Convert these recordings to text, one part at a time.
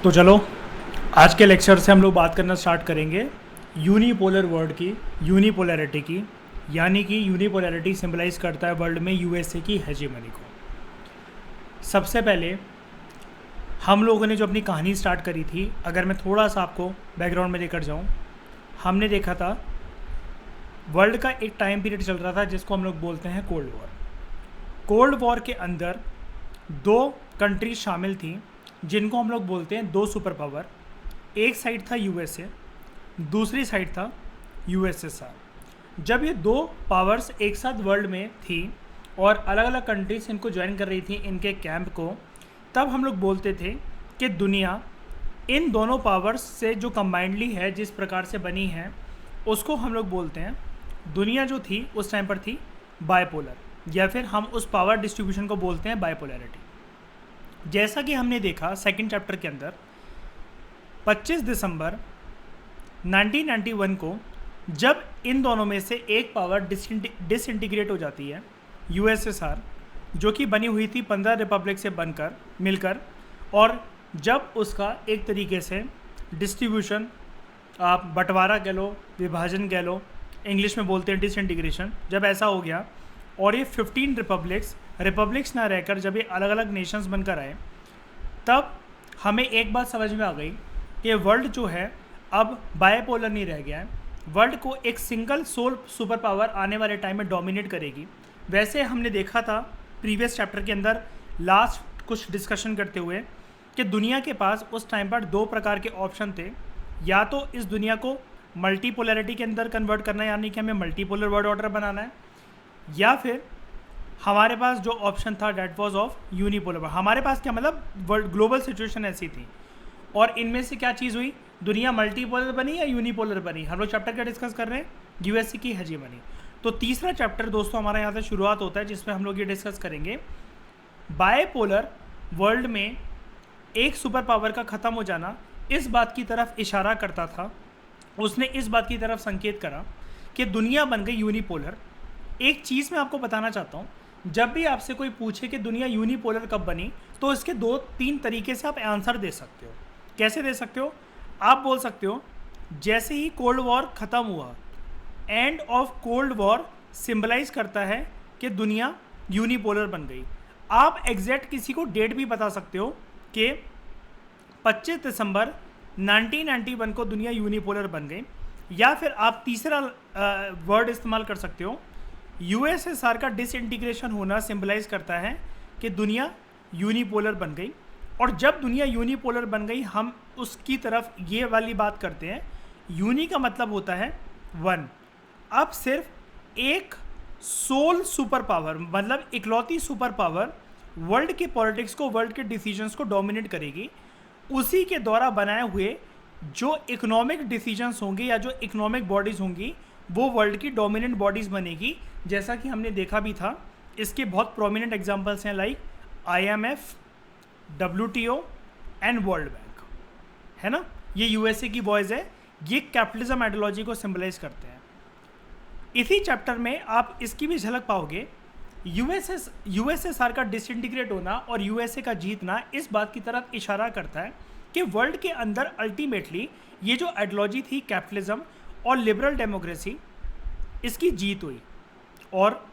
तो चलो आज के लेक्चर से हम लोग बात करना स्टार्ट करेंगे यूनिपोलर वर्ल्ड की, यूनिपोलैरिटी की। यानी कि यूनिपोलैरिटी सिंबलाइज करता है वर्ल्ड में यूएसए की हेजेमनी को। सबसे पहले हम लोगों ने जो अपनी कहानी स्टार्ट करी थी, अगर मैं थोड़ा सा आपको बैकग्राउंड में लेकर जाऊं, हमने देखा था वर्ल्ड का एक टाइम पीरियड चल रहा था जिसको हम लोग बोलते हैं कोल्ड वॉर। कोल्ड वॉर के अंदर दो कंट्रीज शामिल थी जिनको हम लोग बोलते हैं दो सुपर पावर। एक साइड था यूएसए, दूसरी साइड था यूएसएसआर। जब ये दो पावर्स एक साथ वर्ल्ड में थी और अलग अलग कंट्रीज इनको ज्वाइन कर रही थी इनके कैंप को, तब हम लोग बोलते थे कि दुनिया इन दोनों पावर्स से जो कंबाइंडली है, जिस प्रकार से बनी है, उसको हम लोग बोलते हैं, दुनिया जो थी उस टाइम पर थी बायपोलर, या फिर हम उस पावर डिस्ट्रीब्यूशन को बोलते हैं बायपोलैरिटी। जैसा कि हमने देखा सेकंड चैप्टर के अंदर 25 दिसंबर 1991 को जब इन दोनों में से एक पावर डिसइंटीग्रेट हो जाती है, यूएसएसआर जो कि बनी हुई थी 15 रिपब्लिक से बनकर मिलकर, और जब उसका एक तरीके से डिस्ट्रीब्यूशन, आप बंटवारा कह लो, विभाजन कह लो, इंग्लिश में बोलते हैं डिसइंटीग्रेशन, जब ऐसा हो गया और ये 15 रिपब्लिक्स ना रहकर जब ये अलग अलग नेशंस बनकर आए, तब हमें एक बात समझ में आ गई कि वर्ल्ड जो है अब बायपोलर नहीं रह गया है। वर्ल्ड को एक सिंगल सोल सुपर पावर आने वाले टाइम में डोमिनेट करेगी। वैसे हमने देखा था प्रीवियस चैप्टर के अंदर लास्ट कुछ डिस्कशन करते हुए कि दुनिया के पास उस टाइम पर दो प्रकार के ऑप्शन थे, या तो इस दुनिया को मल्टीपोलैरिटी के अंदर कन्वर्ट करना है, यानी कि हमें मल्टीपोलर वर्ल्ड ऑर्डर बनाना है, या फिर हमारे पास जो ऑप्शन था डेट वाज ऑफ यूनिपोलर। हमारे पास क्या मतलब वर्ल्ड ग्लोबल सिचुएशन ऐसी थी, और इनमें से क्या चीज़ हुई, दुनिया मल्टीपोलर बनी या यूनिपोलर बनी। हम लोग चैप्टर क्या डिस्कस कर रहे हैं, यूएसए की हेजेमनी। तो तीसरा चैप्टर दोस्तों हमारा यहाँ से शुरुआत होता है जिसमें हम लोग ये डिस्कस करेंगे बायपोलर वर्ल्ड में एक सुपर पावर का ख़त्म हो जाना इस बात की तरफ इशारा करता था, उसने इस बात की तरफ संकेत करा कि दुनिया बन गई यूनिपोलर। एक चीज़ मैं आपको बताना चाहता हूँ, जब भी आपसे कोई पूछे कि दुनिया यूनिपोलर कब बनी, तो इसके 2-3 तरीके से आप आंसर दे सकते हो। कैसे दे सकते हो? आप बोल सकते हो जैसे ही कोल्ड वॉर ख़त्म हुआ, end of cold war symbolize करता है कि दुनिया यूनिपोलर बन गई। आप एग्जैक्ट किसी को डेट भी बता सकते हो कि 25 दिसंबर 1991 को दुनिया यूनिपोलर बन गई, या फिर आप तीसरा वर्ड इस्तेमाल कर सकते हो, यूएसएसआर का डिसइंटीग्रेशन होना सिंबलाइज करता है कि दुनिया यूनिपोलर बन गई। और जब दुनिया यूनिपोलर बन गई, हम उसकी तरफ ये वाली बात करते हैं, यूनि का मतलब होता है वन। अब सिर्फ एक सोल सुपर पावर, मतलब इकलौती सुपर पावर वर्ल्ड के पॉलिटिक्स को, वर्ल्ड के डिसीजंस को डोमिनेट करेगी। उसी के द्वारा बनाए हुए जो इकोनॉमिक डिसीजंस होंगे या जो इकोनॉमिक बॉडीज़ होंगी, वो वर्ल्ड की डोमिनेंट बॉडीज़ बनेगी। जैसा कि हमने देखा भी था, इसके बहुत प्रोमिनेंट एग्जांपल्स हैं, like IMF, WTO and world bank, है ना। ये यूएसए की बॉयज़ है, ये कैपिटलिज्म आइडियोलॉजी को सिंबलाइज करते हैं। इसी चैप्टर में आप इसकी भी झलक पाओगे। यूएसएसआर का डिसइंटीग्रेट होना और यूएसए का जीतना इस बात की तरफ इशारा करता है कि वर्ल्ड के अंदर अल्टीमेटली ये जो आइडियोलॉजी थी कैपिटलिज्म और लिबरल डेमोक्रेसी, इसकी जीत हुई, और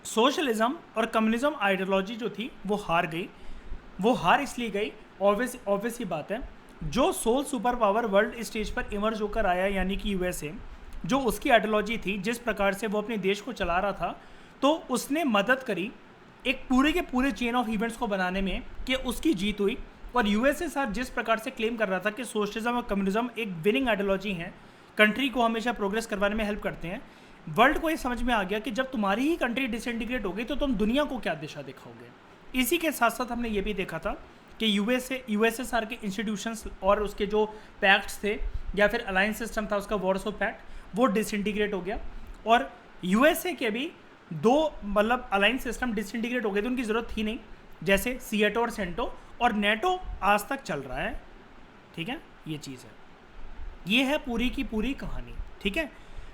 सोशलिज्म और कम्युनिज्म आइडियोलॉजी जो थी वो हार गई। वो हार इसलिए गई, ऑब्वियस ही बात है, जो sole super power world stage पर इमर्ज होकर आया, यानी कि यूएसए, जो उसकी आइडियोलॉजी थी, जिस प्रकार से वो अपने देश को चला रहा था, तो उसने मदद करी एक पूरे के पूरे चेन ऑफ इवेंट्स को बनाने में, कि उसकी जीत हुई। और यूएसएसआर जिस प्रकार से क्लेम कर रहा था कि सोशलिज्म और कम्युनिज्म एक विनिंग आइडियोलॉजी है, कंट्री को हमेशा प्रोग्रेस करवाने में हेल्प करते हैं, वर्ल्ड को ये समझ में आ गया कि जब तुम्हारी ही कंट्री डिसइंटीग्रेट हो गई तो तुम दुनिया को क्या दिशा दिखाओगे। इसी के साथ साथ हमने ये भी देखा था कि यूएसएसआर के इंस्टीट्यूशंस और उसके जो पैक्ट्स थे या फिर अलायंस सिस्टम था उसका, वार्सो पैक्ट, वो डिसइंटीग्रेट हो गया। और यूएसए के भी दो मतलब अलायंस सिस्टम डिसइंटीग्रेट हो गए थे, उनकी ज़रूरत थी नहीं, जैसे सीएटो और सेंटो, और नेटो आज तक चल रहा है। ठीक है, ये चीज़ है, ये है पूरी की पूरी कहानी। ठीक है,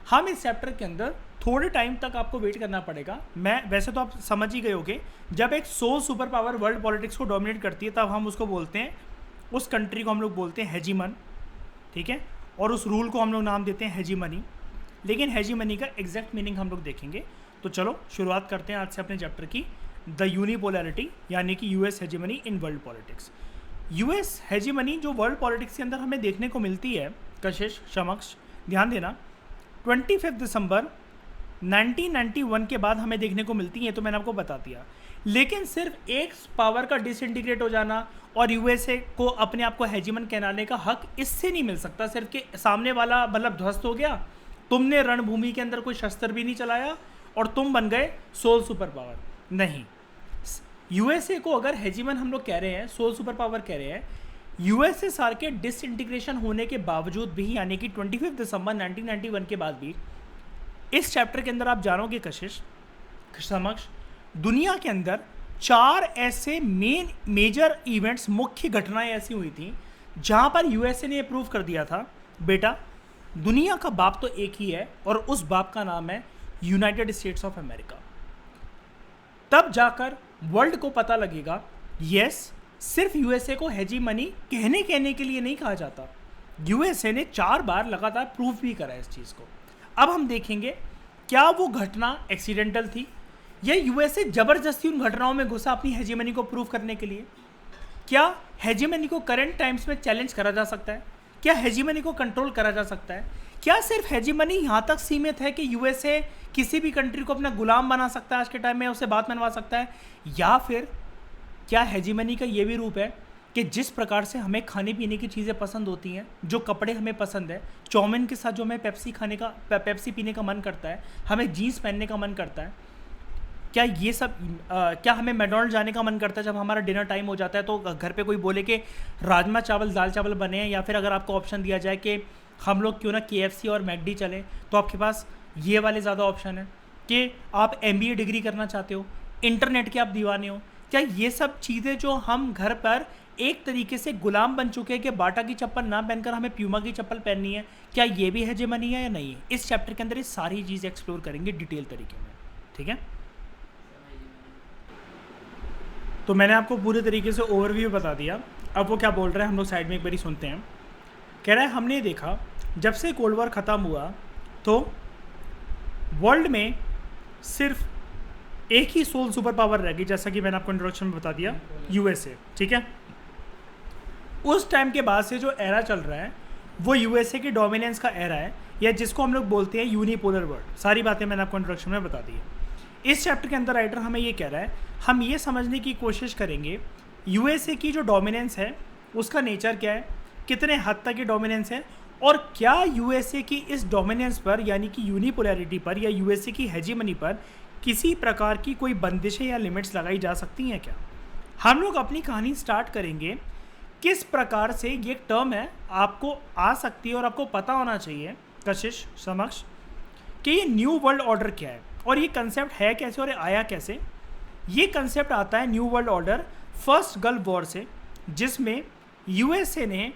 हम इस चैप्टर के अंदर थोड़े टाइम तक आपको वेट करना पड़ेगा। मैं वैसे तो आप समझ ही गए होगे, जब एक sole super power world politics को डोमिनेट करती है तब हम उसको बोलते हैं उस कंट्री को हम लोग बोलते हैं हेजीमन, ठीक है, और उस रूल को हम लोग नाम देते हैं हेजीमनी। लेकिन हेजीमनी का एग्जैक्ट मीनिंग हम लोग देखेंगे। तो चलो शुरुआत करते हैं आज से अपने चैप्टर की, द यूनिपोलैरिटी यानी कि US hegemony in world politics. US hegemony जो वर्ल्ड पॉलिटिक्स के अंदर हमें देखने को मिलती है, कशिश समक्ष ध्यान देना, 25 दिसंबर 1991 के बाद हमें देखने को मिलती है, तो मैंने आपको बता दिया। लेकिन सिर्फ एक पावर का डिसइंटीग्रेट हो जाना और यूएसए को अपने आप को हेजीमन कहलाने का हक इससे नहीं मिल सकता। सिर्फ कि सामने वाला मतलब ध्वस्त हो गया, तुमने रणभूमि के अंदर कोई शस्त्र भी नहीं चलाया और तुम बन गए सोल सुपर पावर, नहीं। यूएसए को अगर हेजीमन हम लोग कह रहे हैं, सोल सुपर पावर कह रहे हैं, यूएसएसआर के डिसइंटीग्रेशन होने के बावजूद भी, यानी कि 25 दिसंबर 1991 के बाद भी, इस चैप्टर के अंदर आप जानोगे कशिश समक्ष, दुनिया के अंदर 4 ऐसे मेजर इवेंट्स, मुख्य घटनाएं ऐसी हुई थी जहां पर यूएसए ने प्रूव कर दिया था, बेटा दुनिया का बाप तो एक ही है और उस बाप का नाम है यूनाइटेड स्टेट्स ऑफ अमेरिका। तब जाकर वर्ल्ड को पता लगेगा, यस, सिर्फ यूएसए को हेजीमनी कहने के लिए नहीं कहा जाता, यूएसए ने 4 बार लगातार प्रूव भी करा इस चीज़ को। अब हम देखेंगे क्या वो घटना एक्सीडेंटल थी या यूएसए जबरदस्ती उन घटनाओं में घुसा अपनी हेजीमनी को प्रूव करने के लिए। क्या हेजीमनी को करंट टाइम्स में चैलेंज करा जा सकता है? क्या हेजीमनी को कंट्रोल करा जा सकता है? क्या सिर्फ हेजीमनी यहाँ तक सीमित है कि यूएसए किसी भी कंट्री को अपना गुलाम बना सकता है आज के टाइम में, उसे बात मनवा सकता है? या फिर क्या हेजीमनी का ये भी रूप है कि जिस प्रकार से हमें खाने पीने की चीज़ें पसंद होती हैं, जो कपड़े हमें पसंद है, चाउमीन के साथ जो हमें पेप्सी पीने का मन करता है, हमें जीन्स पहनने का मन करता है, क्या ये सब क्या हमें मैकडॉनल्ड जाने का मन करता है जब हमारा डिनर टाइम हो जाता है, तो घर पे कोई बोले कि राजमा चावल दाल चावल बने हैं, या फिर अगर आपको ऑप्शन दिया जाए कि हम लोग क्यों ना KFC और मैकडी चलें, तो आपके पास ये वाले ज़्यादा ऑप्शन है कि आप MBA डिग्री करना चाहते हो, इंटरनेट के आप दीवाने हो। क्या ये सब चीज़ें जो हम घर पर एक तरीके से गुलाम बन चुके हैं कि बाटा की चप्पल ना पहनकर हमें प्यूमा की चप्पल पहननी है, क्या ये भी हेजेमनी है या नहीं है? इस चैप्टर के अंदर ये सारी चीज़ें एक्सप्लोर करेंगे डिटेल तरीके में, ठीक है। तो मैंने आपको पूरे तरीके से ओवरव्यू बता दिया। अब वो क्या बोल रहे हैं हम लोग साइड में एक बारी सुनते हैं। कह रहा है हमने देखा जब से कोल्ड वॉर ख़त्म हुआ तो वर्ल्ड में सिर्फ एक ही सोल सुपर पावर रहेगी, जैसा कि मैंने आपको इंट्रोडक्शन में बता दिया, यूएसए, ठीक है। उस टाइम के बाद से जो एरा चल रहा है वो यूएसए की डोमिनेंस का एरा है, या जिसको हम लोग बोलते हैं यूनिपोलर वर्ल्ड। सारी बातें मैंने आपको इंट्रोडक्शन में बता दी है। इस चैप्टर के अंदर राइटर हमें ये कह रहा है, हम ये समझने की कोशिश करेंगे यूएसए की जो डोमिनेंस है उसका नेचर क्या है, कितने हद तक ये डोमिनेंस है, और क्या यूएसए की इस डोमिनेंस पर यानी कि यूनिपोलैरिटी पर या यूएसए की हेजीमनी पर किसी प्रकार की कोई बंदिशें या लिमिट्स लगाई जा सकती हैं क्या। हम लोग अपनी कहानी स्टार्ट करेंगे किस प्रकार से ये टर्म है आपको आ सकती है और आपको पता होना चाहिए कशिश समक्ष कि ये न्यू वर्ल्ड ऑर्डर क्या है और ये कंसेप्ट है कैसे और ये आया कैसे। ये कंसेप्ट आता है new world order first gulf war से, जिसमें यूएसए ने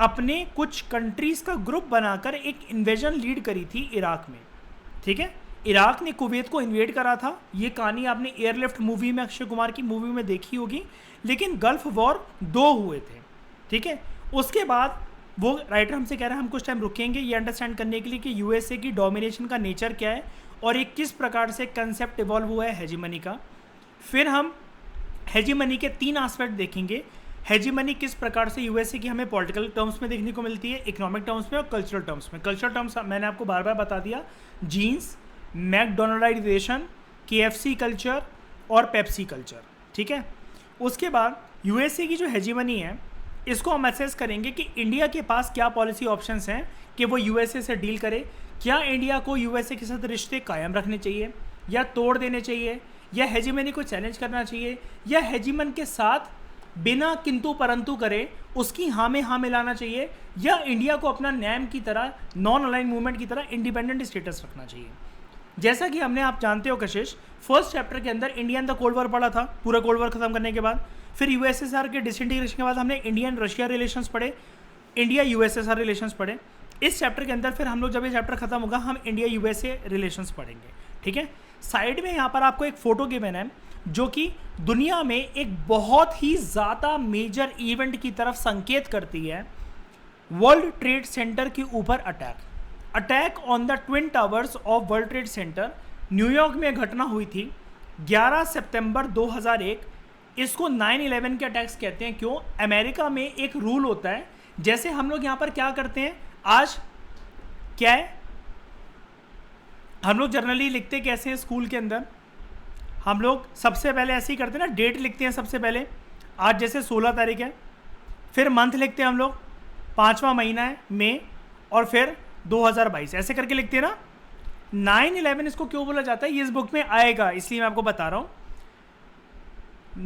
अपने कुछ कंट्रीज़ का ग्रुप बनाकर एक इन्वेजन लीड करी थी इराक में, ठीक है। इराक ने कुवैत को इन्वेड करा था। ये कहानी आपने एयरलिफ्ट मूवी में, अक्षय कुमार की मूवी में देखी होगी। लेकिन गल्फ वॉर 2 हुए थे, ठीक है। उसके बाद वो राइटर हमसे कह रहा है हम कुछ टाइम रुकेंगे ये अंडरस्टैंड करने के लिए कि यूएसए की डोमिनेशन का नेचर क्या है और एक किस प्रकार से कंसेप्ट इवॉल्व हुआ है हेजीमनी का। फिर हम हेजीमनी के 3 एस्पेक्ट देखेंगे। हेजीमनी किस प्रकार से यूएसए की हमें पॉलिटिकल टर्म्स में देखने को मिलती है, इकोनॉमिक टर्म्स में और कल्चरल टर्म्स में। कल्चरल टर्म्स मैंने आपको बार बार बता दिया, जीन्स, मैकडोनल्डाइजेशन, KFC कल्चर और पेप्सी कल्चर, ठीक है। उसके बाद यूएसए की जो हेजीमनी है इसको हम असेस करेंगे कि इंडिया के पास क्या पॉलिसी ऑप्शंस हैं कि वो यूएसए से डील करे। क्या इंडिया को यूएसए के साथ रिश्ते कायम रखने चाहिए या तोड़ देने चाहिए, या हेजीमनी को चैलेंज करना चाहिए, या हेजीमन के साथ बिना किंतु परंतु करे उसकी हाँ में हाँ मिलाना चाहिए, या इंडिया को अपना नैम की तरह, नॉन अलाइन मूवमेंट की तरह इंडिपेंडेंट स्टेटस रखना चाहिए। जैसा कि हमने, आप जानते हो कशिश, फर्स्ट चैप्टर के अंदर India and the cold war पढ़ा था, पूरा कोल्ड वॉर खत्म करने के बाद। फिर यूएसएसआर के डिसइंटीग्रेशन के बाद हमने इंडियन रशिया रिलेशंस पढ़े, इंडिया यूएसएसआर रिलेशंस पढ़े। इस चैप्टर के अंदर फिर हम लोग जब ये चैप्टर खत्म होगा हम इंडिया यूएसए रिलेशंस पढ़ेंगे, ठीक है। साइड में यहाँ पर आपको एक फोटो गिवन है जो कि दुनिया में एक बहुत ही ज़्यादा मेजर इवेंट की तरफ संकेत करती है, वर्ल्ड ट्रेड सेंटर के ऊपर attack on the twin towers of world trade centre New York में घटना हुई थी 11 सितंबर 2001। इसको 9/11 के अटैक्स कहते हैं। क्यों? अमेरिका में एक रूल होता है, जैसे हम लोग यहाँ पर क्या करते हैं, आज क्या है, हम लोग जनरली लिखते कैसे हैं स्कूल के अंदर, हम लोग सबसे पहले ऐसे ही करते हैं ना, डेट लिखते हैं सबसे पहले। आज जैसे 16 तारीख है, फिर मंथ लिखते हैं हम लोग, 5वां महीना है मई, और फिर 2022 ऐसे करके लिखते हैं ना। 9/11 इसको क्यों बोला जाता है, ये इस बुक में आएगा, इसलिए मैं आपको बता रहा हूँ।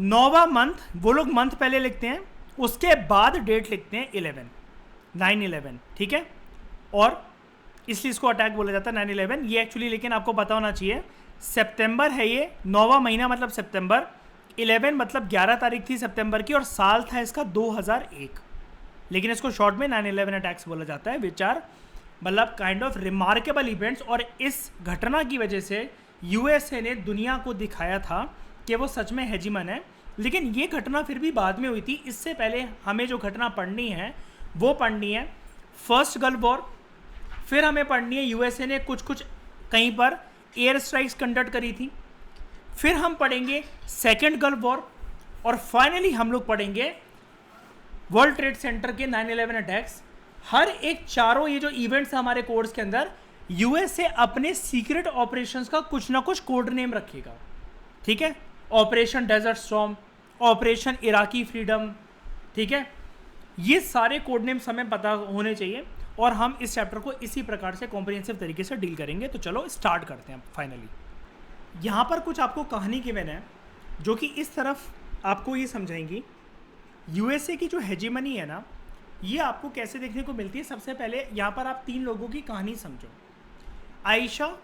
9वां मंथ, वो लोग मंथ पहले लिखते हैं, उसके बाद डेट लिखते हैं 9/11, ठीक है। और इसलिए इसको अटैक बोला जाता है 9/11। ये एक्चुअली लेकिन आपको पता होना चाहिए, सितंबर है ये, 9वां महीना मतलब सितंबर, 11 मतलब 11 तारीख थी सितंबर की, और साल था इसका 2001। लेकिन इसको शॉर्ट में 9/11 अटैक्स बोला जाता है, विच आर मतलब काइंड ऑफ रिमार्केबल इवेंट्स। और इस घटना की वजह से यूएसए ने दुनिया को दिखाया था कि वो सच में हेजिमन है। लेकिन ये घटना फिर भी बाद में हुई थी। इससे पहले हमें जो घटना पढ़नी है वो पढ़नी है फर्स्ट गल्फ वॉर, फिर हमें पढ़नी है यूएसए ने कुछ कहीं पर एयर स्ट्राइक्स कंडक्ट करी थी, फिर हम पढ़ेंगे सेकेंड गल्फ वॉर, और फाइनली हम लोग पढ़ेंगे वर्ल्ड ट्रेड सेंटर के 9/11 अटैक्स। हर एक चारों ये जो इवेंट्स है हमारे कोर्स के अंदर, यूएसए अपने सीक्रेट ऑपरेशंस का कुछ ना कुछ कोड नेम रखेगा, ठीक है। Operation desert storm, operation Iraqi freedom, ठीक है। ये सारे कोड नेम्स हमें पता होने चाहिए, और हम इस चैप्टर को इसी प्रकार से कॉम्प्रिहेंसिव तरीके से डील करेंगे। तो चलो स्टार्ट करते हैं। फाइनली यहाँ पर कुछ आपको कहानी गिवन है जो कि इस तरफ आपको ये समझाएंगी यूएसए की जो हेजिमनी है ना, ये आपको कैसे देखने को मिलती है। सबसे पहले यहाँ पर आप 3 लोगों की कहानी समझो, आयशा,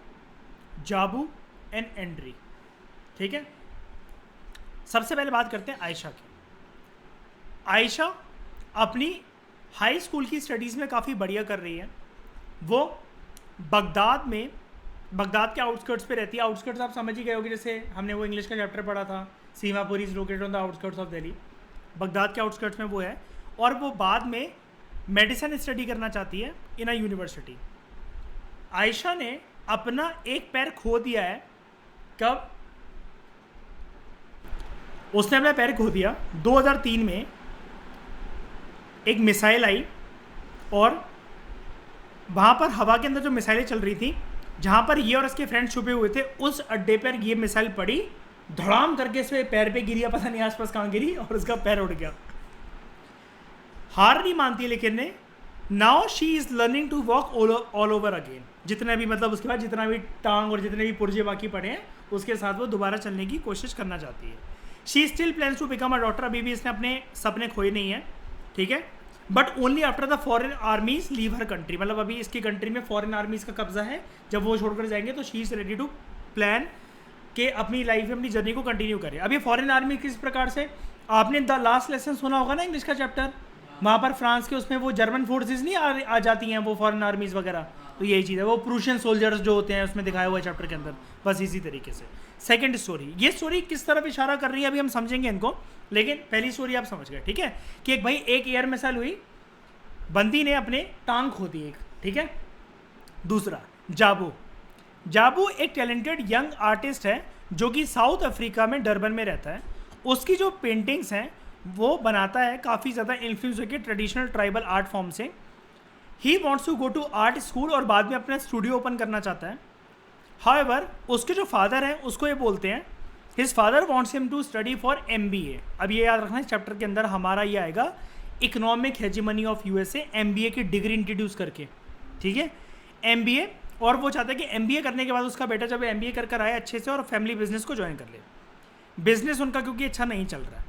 जाबू एंड एंड्री, ठीक है। सबसे पहले बात करते हैं आयशा की। आयशा अपनी हाई स्कूल की स्टडीज़ में काफ़ी बढ़िया कर रही है। वो बगदाद के आउटस्कर्ट्स पे रहती है। आउटस्कर्ट्स आप समझ ही गए होगे, जैसे हमने वो इंग्लिश का चैप्टर पढ़ा था, Seemapur is located on the outskirts of Delhi. Baghdad के आउटस्कर्ट्स में वो है, और वो बाद में मेडिसिन स्टडी करना चाहती है इन अ यूनिवर्सिटी। आयशा ने अपना एक पैर खो दिया है। कब? उसने अपना पैर खो दिया 2003 में। एक मिसाइल आई, और वहाँ पर हवा के अंदर जो मिसाइलें चल रही थी, जहाँ पर ये और इसके फ्रेंड छुपे हुए थे, उस अड्डे पर ये मिसाइल पड़ी, धड़ाम करके इसके पैर पे गिरी, पता नहीं आसपास कहाँ गिरी, और उसका पैर उड़ गया। हार नहीं मानती लेकिन ने। Now she is learning to walk all over again. जितने भी मतलब उसके बाद जितना भी टांग और जितने भी पुर्जे बाकी पड़े हैं, उसके साथ वो दोबारा चलने की कोशिश करना चाहती है। She still plans to become a doctor. अभी भी इसने अपने सपने खोए नहीं है, ठीक है। But only after the foreign आर्मीज leave her country. मतलब अभी इसकी कंट्री में फॉरेन आर्मीज का कब्जा है। जब वो छोड़कर जाएंगे तो she is ready to plan के अपनी लाइफ में अपनी जर्नी को कंटिन्यू करें। अभी फॉरेन आर्मी किस प्रकार से, आपने द लास्ट लेसन सुना होगा ना इंग्लिश का चैप्टर, वहाँ पर फ्रांस के उसमें वो जर्मन फोर्सेस नहीं आ जाती हैं, वो फॉरेन आर्मीज वगैरह। तो यही चीज़ है, वो प्रूशियन सोल्जर्स जो होते हैं उसमें दिखाया हुआ है चैप्टर के अंदर, बस इसी तरीके से। सेकंड स्टोरी, ये स्टोरी किस तरफ इशारा कर रही है अभी हम समझेंगे इनको, लेकिन पहली स्टोरी आप समझ गए, ठीक है। कि एक भाई, एक एयर मिसाइल हुई, बंदी ने अपने टांग खो दी एक, ठीक है। दूसरा जाबू एक टैलेंटेड यंग आर्टिस्ट है जो कि साउथ अफ्रीका में डरबन में रहता है। उसकी जो पेंटिंग्स हैं वो बनाता है काफ़ी ज़्यादा इन्फ्लुएंस होकर ट्रेडिशनल ट्राइबल आर्ट फॉर्म से। He wants to go to art school और बाद में अपना स्टूडियो ओपन करना चाहता है। हाउएवर उसके जो फादर हैं उसको ये बोलते हैं, his father wants him to study for MBA। अब ये याद रखना, इस चैप्टर के अंदर हमारा ये आएगा economic hegemony of USA, MBA की डिग्री इंट्रोड्यूस करके, ठीक है। MBA, और वो चाहता है कि MBA करने के बाद उसका बेटा जब MBA कर आए अच्छे से और फैमिली बिजनेस को ज्वाइन कर ले। बिजनेस उनका क्योंकि अच्छा नहीं चल रहा है।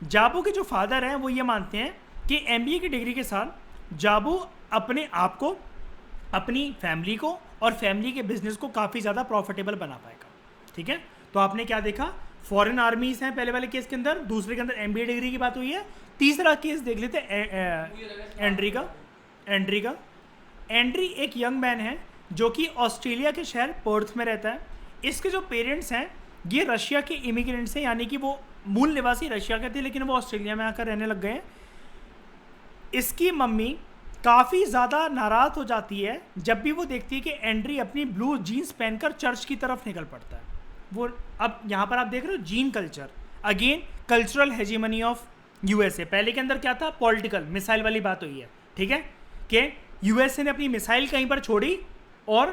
जाबू के जो फादर हैं वो ये मानते हैं कि MBA की डिग्री के साथ जाबू अपने आप को, अपनी फैमिली को और फैमिली के बिजनेस को काफ़ी ज़्यादा प्रॉफिटेबल बना पाएगा, ठीक है। तो आपने क्या देखा, फॉरेन आर्मीज हैं पहले वाले केस के अंदर, दूसरे के अंदर MBA डिग्री की बात हुई है। तीसरा केस देख लेते एंड्री का। एंड्री एक यंग मैन है जो कि ऑस्ट्रेलिया के शहर पर्थ में रहता है। इसके जो पेरेंट्स हैं ये रशिया के इमिग्रेंट्स हैं, यानी कि वो मूल निवासी रशिया के थे लेकिन वो ऑस्ट्रेलिया में आकर रहने लग गए हैं। इसकी मम्मी काफ़ी ज़्यादा नाराज़ हो जाती है जब भी वो देखती है कि एंड्री अपनी ब्लू जीन्स पहनकर चर्च की तरफ निकल पड़ता है। वो अब यहाँ पर आप देख रहे हो gene culture, again cultural hegemony of USA. पहले के अंदर क्या था, पॉलिटिकल मिसाइल वाली बात हुई है, ठीक है, कि यूएसए ने अपनी मिसाइल कहीं पर छोड़ी और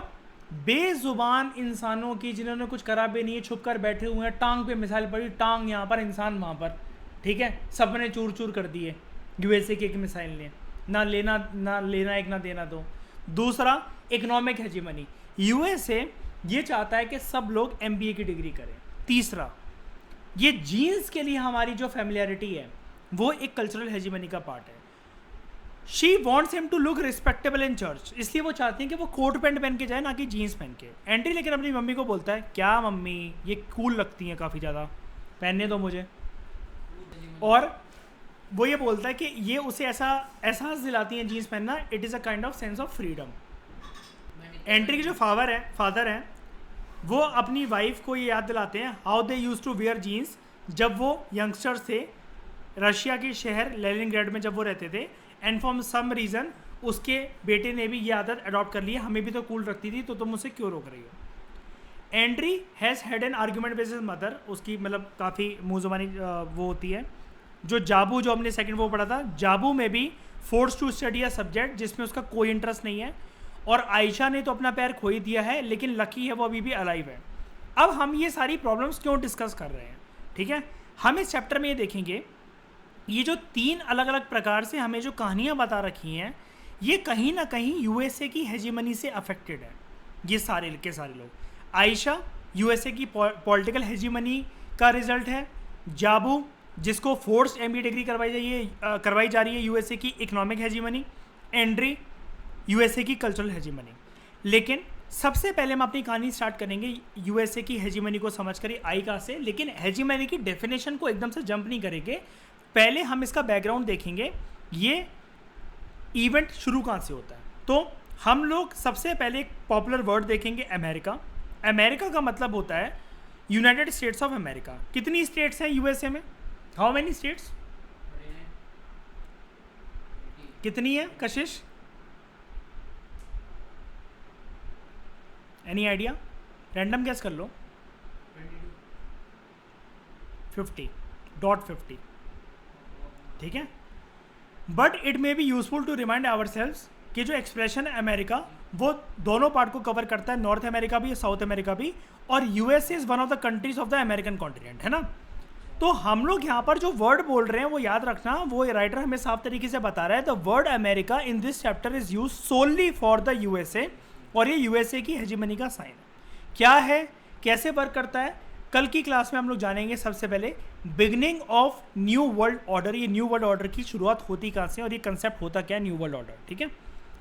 बेजुबान इंसानों की, जिन्होंने कुछ करा भी नहीं है, छुप कर बैठे हुए हैं, टांग पे मिसाइल पड़ी, टांग यहाँ पर इंसान वहाँ पर, ठीक है, सबने चूर चूर कर दिए यूएसए की एक मिसाइल ने। ना लेना एक ना देना दो। दूसरा इकोनॉमिक हेजीमनी, यूएसए ये चाहता है कि सब लोग एमबीए की डिग्री करें। तीसरा ये जीन्स के लिए हमारी जो फेमिलियरिटी है वो एक कल्चरल हेजीमनी का पार्ट है। She wants him to look respectable in church, इसलिए वो चाहती हैं कि वो कोट पैंट पहन के जाए, ना कि जीन्स पहन के। एंड्री लेकिन अपनी मम्मी को बोलता है, क्या मम्मी ये कूल लगती हैं काफ़ी ज़्यादा, पहनने दो मुझे। और वो ये बोलता है कि ये उसे ऐसा एहसास दिलाती हैं जीन्स पहनना, it is a kind of sense of freedom. Entry के जो फादर हैं वो अपनी वाइफ को ये याद दिलाते हैं how they use to wear jeans जब वो यंगस्टर्स थे, रशिया के शहर लेनिनग्राड में जब वो रहते थे। एंड फॉर सम रीज़न उसके बेटे ने भी ये आदत अडॉप्ट कर ली है, हमें भी तो कूल रखती थी, तो तुम मुझसे क्यों रोक रही हो। Andre has had an argument with his mother, उसकी मतलब काफ़ी मुँह ज़ुबानी वो होती है। जो जाबू, जो हमने सेकंड वो पढ़ा था, जाबू में भी force to study a subject जिसमें उसका कोई इंटरेस्ट नहीं है। और आयशा ने तो अपना पैर खो ही दिया है, लेकिन लकी है वो अभी भी अलाइव है। अब हम ये सारी प्रॉब्लम्स क्यों डिस्कस कर रहे हैं, ठीक है, हम इस चैप्टर में ये देखेंगे ये जो 3 अलग अलग प्रकार से हमें जो कहानियाँ बता रखी हैं, ये कहीं ना कहीं यूएसए की हेजीमनी से अफेक्टेड है। ये सारे के सारे लोग, आयशा यूएसए की पॉलिटिकल हेजीमनी का रिजल्ट है, जाबू जिसको फोर्स एमबीए डिग्री करवाई जा रही है यूएसए की इकोनॉमिक हेजीमनी, एंड्री यूएसए की कल्चरल हेजीमनी। लेकिन सबसे पहले हम अपनी कहानी स्टार्ट करेंगे यूएसए की हेजीमनी को समझ कर आई का से, लेकिन हेजीमनी की डेफिनेशन को एकदम से जंप नहीं करेंगे, पहले हम इसका बैकग्राउंड देखेंगे, ये इवेंट शुरू कहाँ से होता है। तो हम लोग सबसे पहले एक पॉपुलर वर्ड देखेंगे, अमेरिका। अमेरिका का मतलब होता है यूनाइटेड स्टेट्स ऑफ अमेरिका। कितनी स्टेट्स हैं यूएसए में, हाउ मेनी स्टेट्स, कितनी है कशिश, एनी आइडिया, रैंडम गैस कर लो। 50.50, ठीक है। But it may be useful to remind ourselves कि जो एक्सप्रेशन है अमेरिका वो दोनों पार्ट को कवर करता है, नॉर्थ अमेरिका भी, साउथ अमेरिका भी, और USA is one of the countries of the American continent, है ना। तो हम लोग यहाँ पर जो वर्ड बोल रहे हैं वो याद रखना, वो राइटर हमें साफ तरीके से बता रहा है, the word America in this chapter is use solely for the USA, और ये यूएसए की हेजीमनी का साइन है। क्या है, कैसे वर्क करता है, कल की क्लास में हम लोग जानेंगे। सबसे पहले beginning of new world order, ये न्यू वर्ल्ड ऑर्डर की शुरुआत होती कहाँ से और ये कंसेप्ट होता क्या है न्यू वर्ल्ड ऑर्डर, ठीक है।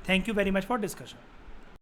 Thank you very much for discussion.